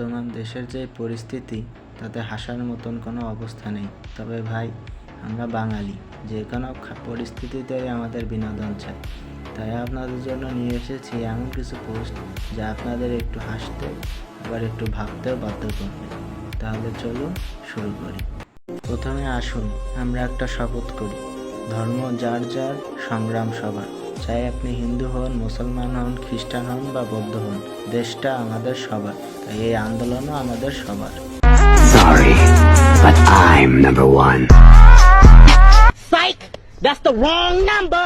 বর্তমান দেশের যে পরিস্থিতি তাতে হাসার মতন কোনো অবস্থা নেই। তবে ভাই, আমরা বাঙালি, যে কোনো পরিস্থিতিতে আমাদের বিনোদন চাই। তাই আপনাদের জন্য নিয়ে এসেছি এমন কিছু পোস্ট যা আপনাদের একটু হাসতে আবার একটু ভাবতেও বাধ্য করবে। তাহলে চলুন শুরু করি। প্রথমে আসুন আমরা একটা শপথ করি, ধর্ম যার যার, সংগ্রাম সবার। চাই আপনি হিন্দু হন, মুসলমান হন, খ্রিস্টান হন বা বৌদ্ধ হন, দেশটা আমাদের সবার, তাই এই আন্দোলনও আমাদের সবার। Sorry, but I'm number one. Psych! That's the wrong number!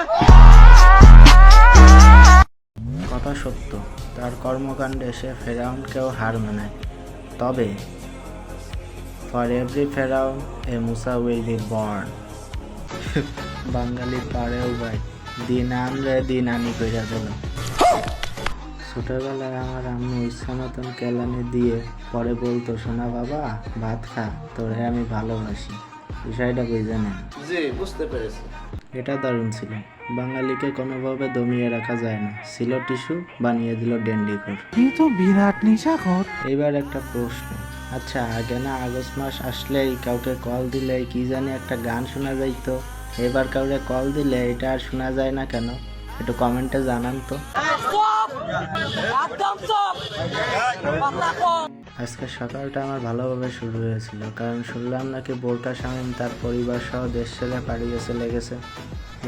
কথা সত্য, তার কর্মকাণ্ডে সে ফেরাউনকেও হার মানায়। তবে ফর এভরি ফেরাউন এ মুসা উইল বি বর্ন। বাঙালি পারেও ভাই, দিন আনলে দিন আনি কইরা দিল। ছোটবেলায় আমার আম্মু ইচ্ছা মতন কেলানি দিয়ে পরে বলতো, শোনা বাবা ভাত খা, তোরে আমি ভালোবাসি। বিষয়টা বুঝে নেন। জি, বুঝতে পেরেছি। এটা দারুণ ছিল। বাঙালিকে কোনোভাবে দমিয়ে রাখা যায় না, ছিল টিস্যু, বানিয়ে দিল ডেন্ডিখোর। তো বিরাট নেশাখোর। এইবার একটা প্রশ্ন, আচ্ছা আগে না আগস্ট মাস আসলেই কাউকে কল দিলে কি জানি একটা গান শোনা যাইতো, এবার কাউকে কল দিলে এটা আর শোনা যায় না কেন? একটু কমেন্টে জানান তো। আজকে সকালটা আমার ভালোভাবে শুরু হয়েছিল, কারণ শুনলাম নাকি বোরকা শামীম তার পরিবার সহ দেশ ছেড়ে পালিয়ে চলে গেছে।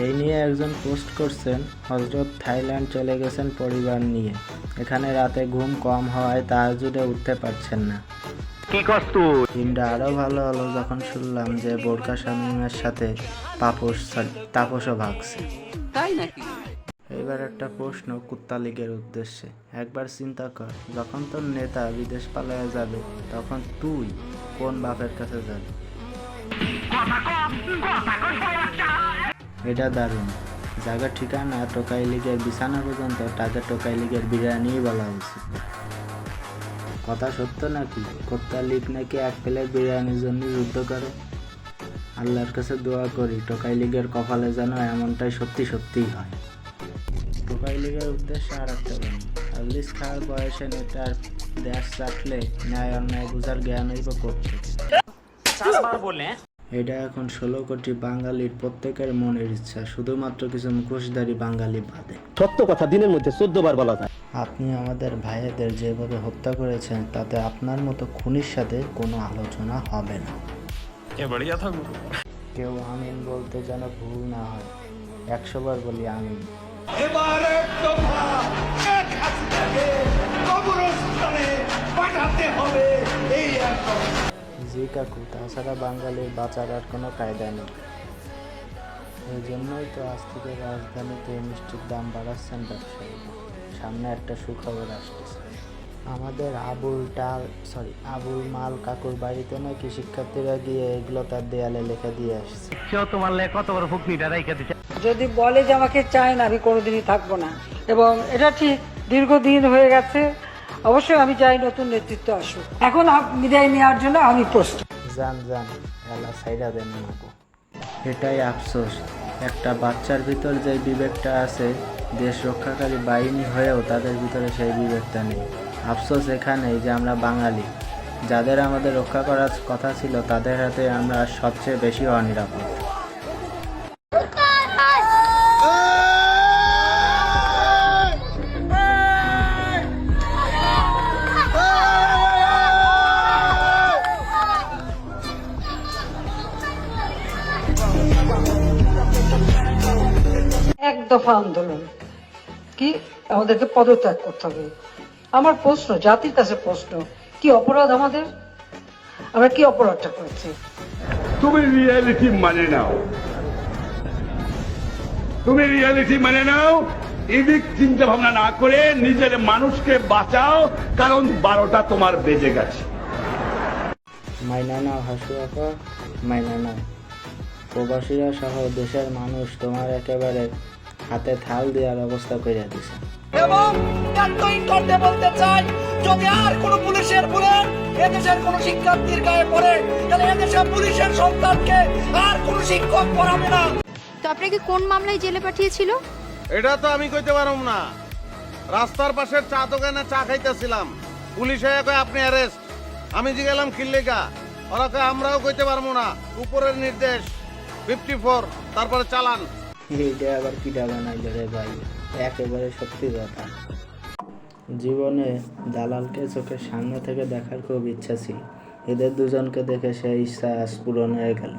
এই নিয়ে একজন পোস্ট করছেন, হজরত থাইল্যান্ড চলে গেছেন পরিবার নিয়ে, এখানে রাতে ঘুম কম হওয়ায় তাহাজ্জুদে উঠতে পারছেন না। দিনটা আরও ভালো হলো যখন শুনলাম যে বোরকা শামীমের সাথে তাপসও ভাগছে। তাই নাকি? এবার একটা প্রশ্ন কুত্তা লীগের উদ্দেশ্যে। একবার চিন্তা কর, যখন তোর নেতা বিদেশ পালায় যাবে তখন তুই কোন বাপের কাছে যাবি? এটা দারুণ। জায়গা ঠিকানা টোকাই লীগের বিছানা পর্যন্ত তাকে টোকাই লীগের বিরিয়ানিই বলা উচিত। কথা সত্য নাকি কুত্তা লীগ নাকি এক প্লেট বিরিয়ানির জন্য যুদ্ধ করে? আল্লাহর কাছে দোয়া করি টোকাই লীগের কপালে যেন এমনটাই সত্যিই হয়। টোকাই লীগের উদ্দেশ্যে আর একটা বলি, আল্লিস খাওয়ার বয়সে নেতার দেশ চাটলে ন্যায় অন্যায় বুঝার জ্ঞান হইব করতে। এটা এখন 16 কোটি বাঙালির প্রত্যেকের মনের ইচ্ছা, শুধুমাত্র কিছু মুখোশধারী বাঙালি বাদে। সত্য কথা দিনের মধ্যে 14 বার বলা যায়। আপনি আমাদের ভাইয়েদের যেভাবে হত্যা করেছেন তাতে আপনার মতো খুনির সাথে কোনো আলোচনা হবে না। কেউ আমিন বলতে যেন ভুল না হয়, 100 বার বলি আমিন। জি কাকু, তাছাড়া বাঙালির বাঁচার আর কোনো কায়দা নেই। এই জন্যই তো আজ থেকে রাজধানীতে মিষ্টির দাম বাড়াচ্ছেন ব্যবসায়ীরা। সামনে একটা সুখবর আসতেছে, আমাদের আবুল মাল কাকুর বাড়িতে নাকি শিক্ষার্থীরা গিয়ে এগুলো তার দেয়ালে লিখে দিয়ে আসছে। যদি বলে যে আমাকে চায় না, আমি কোনোদিনই থাকবো না। এবং এটা ঠিক, দীর্ঘদিন হয়ে গেছে। অবশ্যই আমি চাই নতুন নেতৃত্ব আসুক। এখন বিদায় নেওয়ার জন্য আমি প্রস্তুত। জান এলা সাইডা দেন নাকো। এটাই আফসোস, একটা বাচ্চার ভিতর যে বিবেকটা আছে, দেশ রক্ষাকারী বাহিনী হয়েও তাদের ভিতরে সেই বিবেকটা নেই। আফসোস এখানেই যে আমরা বাঙালি, যাদের আমাদের রক্ষা করার কথা ছিল তাদের হাতে আমরা সবচেয়ে বেশি অনিরাপদ। এক দফা আন্দোলন কি আমাদেরকে পদত্যাগ করতে হবে। আমার প্রশ্ন, জাতির কাছে প্রশ্ন, কি অপরাধ আমাদের? আমরা কি অপরাধটা করেছি? তুমি রিয়ালিটি মানে নাও, এদিক চিন্তা ভাবনা না করে নিজের মানুষকে বাঁচাও, কারণ 12টা তোমার বেজে গেছে। মাইনা নাও হাসু আপা, মাইনা নাও। প্রবাসীরা সহ দেশের মানুষ তোমার একেবারে হাতে থাল দেওয়ার অবস্থা করে দিছে। এবং করতে বলতে চাই, যদি আর কোনো পুলিশের বুলেট এদেশের কোনো শিক্ষার্থীর গায়ে পড়ে, তাহলে এদেশের পুলিশের সন্তানকে আর কোনো শিক্ষক পড়াবে না। তো আপনাকে কোন মামলায় জেলে পাঠিয়েছিল? এটা তো আমি কইতে পারব না। রাস্তার পাশের চা দোকানে চা খাইতেছিলাম, পুলিশে কয় আপনি অ্যারেস্ট। আমি জিগেলাম খিল্লিকা, ওরা কয় আমরাও কইতে পারবো না, উপরের নির্দেশ 54, তারপরে চালান। এইটা আবার কি বানাইল রে ভাই, একেবারে সত্যি কথা। জীবনে দালালকে চোখের সামনে থেকে দেখার খুব ইচ্ছা ছিল, এদের দুজনকে দেখে সেই ইচ্ছা আজ পূরণ হয়ে গেল।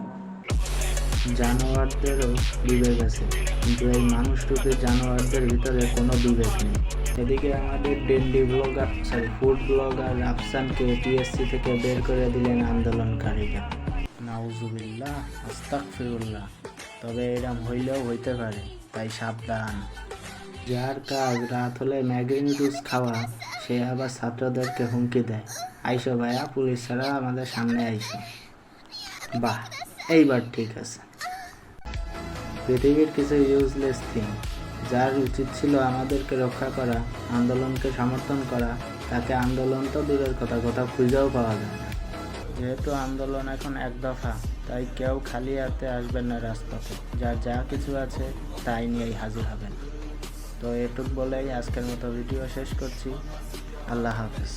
জানোয়ারদেরও বিবেক আছে, কিন্তু এই মানুষটুকুর জানোয়ারদের ভিতরে কোনো বিবেক নেই। এদিকে আমাদের ডেন্ডি ব্লগার ফুড ব্লগার রাফসানকে টিএসসি থেকে বের করে দিলেন আন্দোলনকারীরা। নাউজুবিল্লাহ, আস্তাগফিরুল্লাহ। তবে এরম হইলেও হইতে পারে, তাই সাবধান। যার কাজ রাত হলে ম্যাগি নুডলস খাওয়া, সে আবার ছাত্রদেরকে হুমকি দেয়, আইসো ভাইয়া, পুলিশ ছাড়া আমাদের সামনে আইসো। বাহ, এইবার ঠিক আছে। পৃথিবীর কিছু ইউজলেস থিং, যার উচিত ছিল আমাদেরকে রক্ষা করা, আন্দোলনকে সমর্থন করা, তাকে আন্দোলন তো দূরের কথা, কোথাও খুঁজেও পাওয়া যায় না। যেহেতু আন্দোলন এখন এক দফা, তাই কেউ খালি হাতে আসবেন না রাজপথে। যার যা কিছু আছে তাই নিয়েই হাজির হবেন। তো এটুক বলেই আজকের মতো ভিডিও শেষ করছি। আল্লাহ হাফিজ।